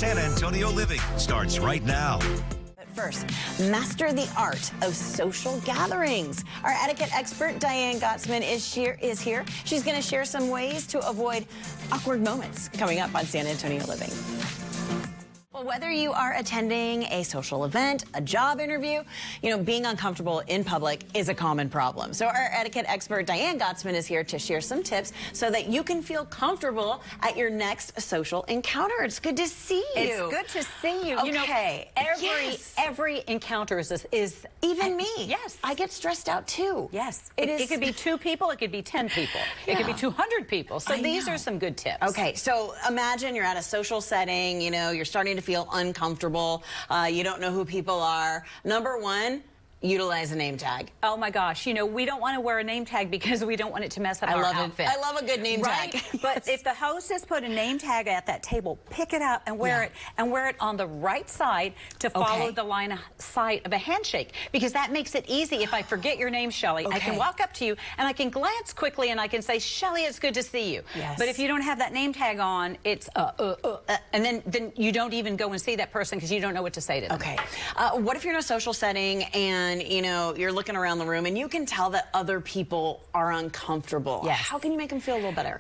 San Antonio living starts right now. But first, master the art of social gatherings. Our etiquette expert, Diane Gottsman, is here. She's going to share some ways to avoid awkward moments coming up on San Antonio Living. Well, whether you are attending a social event, a job interview, being uncomfortable in public is a common problem. So our etiquette expert, Diane Gottsman, is here to share some tips so that you can feel comfortable at your next social encounter. It's good to see you. It's good to see you. Okay. Every encounter is even me. Yes. I get stressed out too. Yes. It could be 2 people. It could be 10 people. Yeah. It could be 200 people. So these are some good tips. Okay. So imagine you're at a social setting, you're starting to feel uncomfortable. You don't know who people are. Number 1, utilize a name tag. Oh my gosh, we don't want to wear a name tag because we don't want it to mess up our outfit. I love a good name tag. But if the hostess put a name tag at that table, pick it up and wear it, and wear it on the right side to follow the line of sight of a handshake, because that makes it easy. If I forget your name, Shelly, I can walk up to you and I can glance quickly and I can say, Shelly, it's good to see you. Yes. But if you don't have that name tag on, it's and then you don't even go and see that person because you don't know what to say to them. Okay. What if you're in a social setting and you're looking around the room and you can tell that other people are uncomfortable? Yes. How can you make them feel a little better?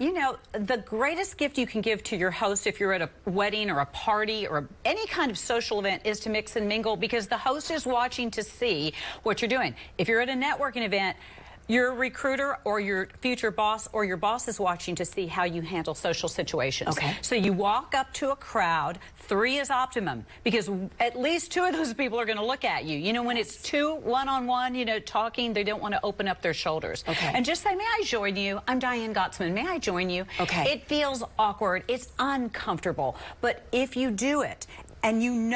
The greatest gift you can give to your host if you're at a wedding or a party or any kind of social event is to mix and mingle, because the host is watching to see what you're doing. If you're at a networking event, your recruiter or your future boss or your boss is watching to see how you handle social situations. Okay. So you walk up to a crowd, 3 is optimum, because at least 2 of those people are going to look at you. When it's 2 one-on-one, talking, they don't want to open up their shoulders. Okay. And just say, may I join you? I'm Diane Gottsman. May I join you? Okay. It feels awkward. It's uncomfortable. But if you do it, and you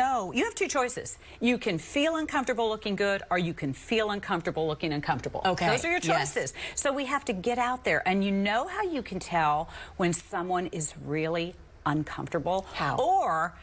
have 2 choices. You can feel uncomfortable looking good, or you can feel uncomfortable looking uncomfortable. Okay. Those are your choices. Yes. So we have to get out there, and how you can tell when someone is really uncomfortable. How? Or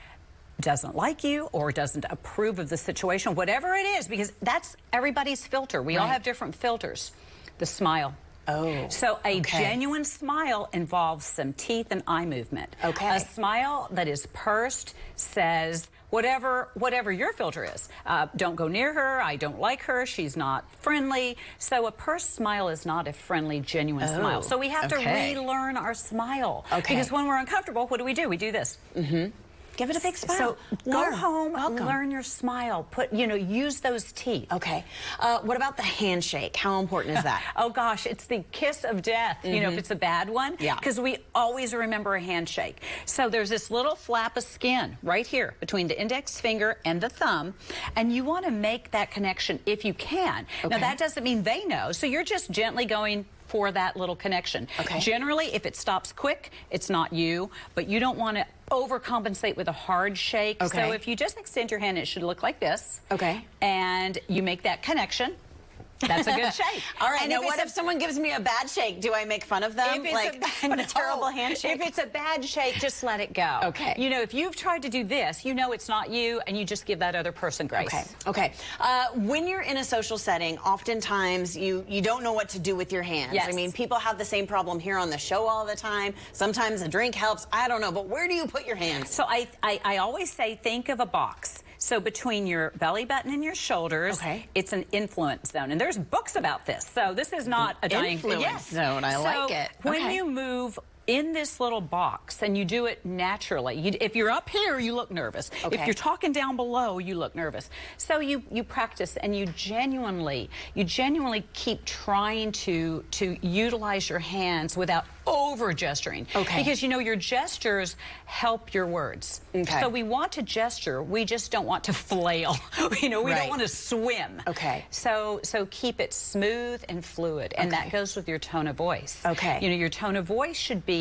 doesn't like you, or doesn't approve of the situation, whatever it is, because that's everybody's filter. We all have different filters. The smile. Oh. So a genuine smile involves some teeth and eye movement. Okay. A smile that is pursed says whatever your filter is. Don't go near her. I don't like her. She's not friendly. So a pursed smile is not a friendly, genuine smile. So we have to relearn our smile. Okay. Because when we're uncomfortable, what do? We do this. Mm-hmm. Give it a big smile. So go home, learn your smile. Use those teeth. Okay. What about the handshake? How important is that? Oh gosh, it's the kiss of death, if it's a bad one. Yeah. Because we always remember a handshake. So there's this little flap of skin right here between the index finger and the thumb, and you want to make that connection if you can. Now that doesn't mean they know, so you're just gently going for that little connection. Okay. Generally, if it stops quick, it's not you, but you don't want to overcompensate with a hard shake. Okay. So if you just extend your hand, it should look like this. Okay. And you make that connection. That's a good shake. All right. And now, what if someone gives me a bad shake? Do I make fun of them? Put a terrible handshake. If it's a bad shake, just let it go. Okay. If you've tried to do this, it's not you, and you just give that other person grace. Okay. When you're in a social setting, oftentimes you don't know what to do with your hands. Yes. I mean, people have the same problem here on the show all the time. Sometimes a drink helps. I don't know. But where do you put your hands? So I always say, think of a box. So between your belly button and your shoulders, it's an influence zone. And there's books about this. So this is not a dying influence zone. I like it. When you move in this little box and you do it naturally, if you're up here, you look nervous. If you're talking down below, you look nervous. So you practice, and you genuinely keep trying to utilize your hands without over gesturing. Because your gestures help your words. So we want to gesture, we just don't want to flail. We don't want to swim. So keep it smooth and fluid, and that goes with your tone of voice. Your tone of voice should be,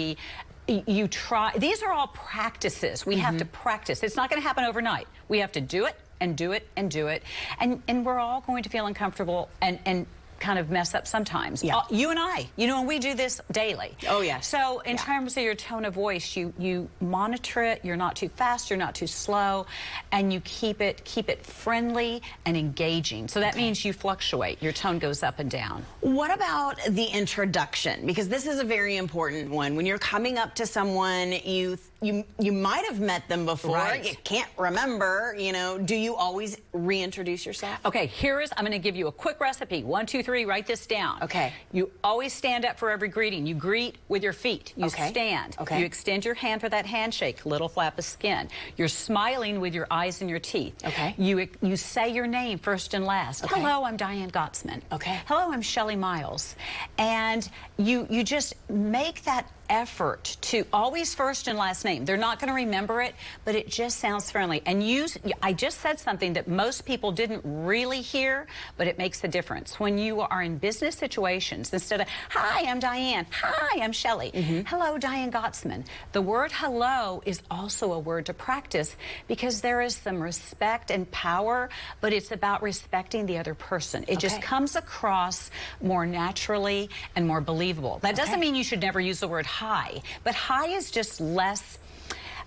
these are all practices. We have to practice. It's not going to happen overnight. We have to do it and do it and do it, and we're all going to feel uncomfortable and kind of mess up sometimes. Yeah. You and I, you know, and we do this daily. Oh, yeah. So in terms of your tone of voice, you monitor it. You're not too fast, you're not too slow, and you keep it friendly and engaging. So that means you fluctuate. Your tone goes up and down. What about the introduction? Because this is a very important one. When you're coming up to someone, you might have met them before. Right. You can't remember, you know. Do you always reintroduce yourself? Okay, I'm going to give you a quick recipe. 1, 2, 3, write this down. Okay. You always stand up for every greeting. You greet with your feet. You stand. Okay. You extend your hand for that handshake, little flap of skin. You're smiling with your eyes and your teeth. Okay. You say your name first and last. Okay. Hello, I'm Diane Gottsman. Okay. Hello, I'm Shelly Miles. And you just make that effort to always first and last name. They're not going to remember it, but it just sounds friendly. And I just said something that most people didn't really hear, but it makes a difference. When you are in business situations, instead of, hi, I'm Diane. Hi, I'm Shelly. Hello, Diane Gottsman. The word hello is also a word to practice because there is some respect and power, but it's about respecting the other person. It just comes across more naturally and more believable. That doesn't mean you should never use the word hi, but hi is just less,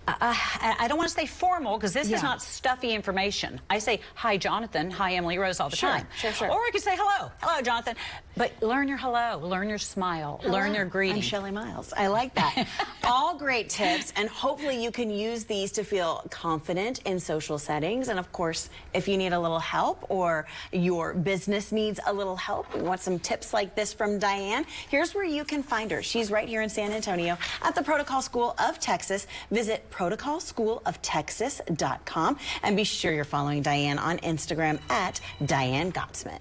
I don't want to say formal because this is not stuffy information. I say, hi, Jonathan. Hi, Emily Rose all the time. Sure. Or I could say, hello. Hello, Jonathan. But learn your hello. Learn your smile. Hello. Learn your greeting. I'm Shelly Miles. I like that. All great tips, and hopefully you can use these to feel confident in social settings. And of course, if you need a little help or your business needs a little help, you want some tips like this from Diane, here's where you can find her. She's right here in San Antonio at the Protocol School of Texas. Visit protocolschooloftexas.com and be sure you're following Diane on Instagram at Diane Gottsman.